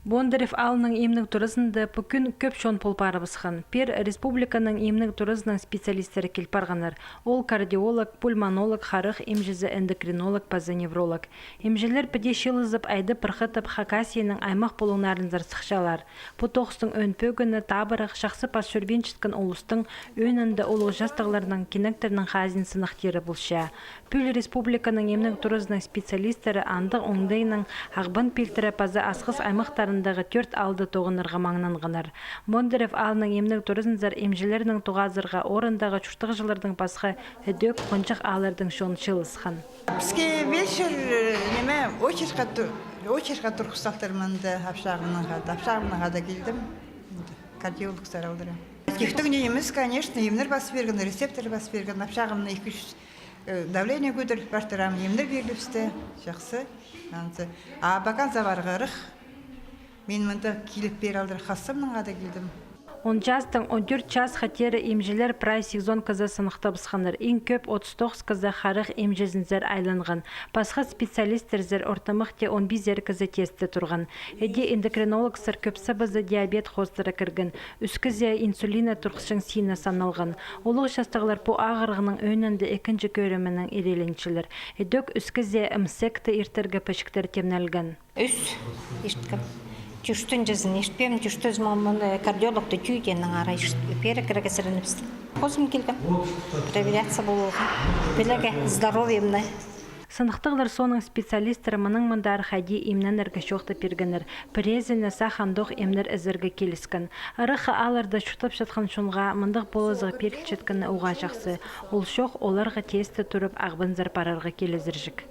Бондарев алының емнің турызында бүкін көп шон полпары бысқан. Пер республиканың емнің турызының специалистері келпарғанар. Ол кардиолог, пульмонолог, харық, емжізі эндокринолог, пазоневролог. Емжелер піде шылызып айды пырхытып Хакасияның аймақ болуңнарын зарсықшалар. Бұтоқстың өн пөгіні табырық шақсы пас шөрбенчіткін олыстың өнінді олу жастығыларының кенектерінің хазин сынақтері бұлша. Пүл республиканың емнің турызының специалистері андық оңдайының ағбын пелтірі пазы асқыс аймақтарындағы төрт алды тоғынырға маңнанғанар. Бондарев алының емнің турызынзар емжелерінің туғазырға орындағы чүштығы жылардың басқа өдөк қончақ алардың шон шылысқан. Бізге вечер неме очерқа тұрқыстақтарманды апшағымнаға да келдім. Кардиолог саралдыры. Кефтің неміз, конечно, емнер бас берген, рецептор бас берген, апшағымна 2-3 давление көдір баштырам, емнер берліпсті, жақсы. А бакан заварғарық, мен мұнда келіп бер алдыр қасымның ада келдім. 10 жастың 14 час қатері емжелер прай сезон қызы сынықта бысқаныр. Ең көп 39 қызы қарық емжезінзер айланған. Басқа специалистерзер ортамықте 15 қызы тесті тұрған. Әде эндокринолог сыр көпсі бізі диабет хостыры кірген. Үскізе инсулина тұрқышың сина саналған. Олық жастығылар бұ ағырғының өнінді екінші көрімінің ереленшілер. Әдік үскізе үмсекті ертіргі пішіктер темнелген. Чүштін жазын ештпем, чүштіз мамын кардиологты түйгеннің ара пері кіргісірініпсті. Қозым келгім, проверяться болуға, білігі здоровьемні. Сынықтығылар соның специалистері мұның мұндар қайди емнен әргі шоқты пергенір. Презені сахандық емнер әзіргі келіскен. Арықы алырды шұтып жатқан шунға мұндық болызығы перкілчеткіні уға жақсы. Ол шоқ оларға тесті тұрып ағбын зарпарарға келізір жүк.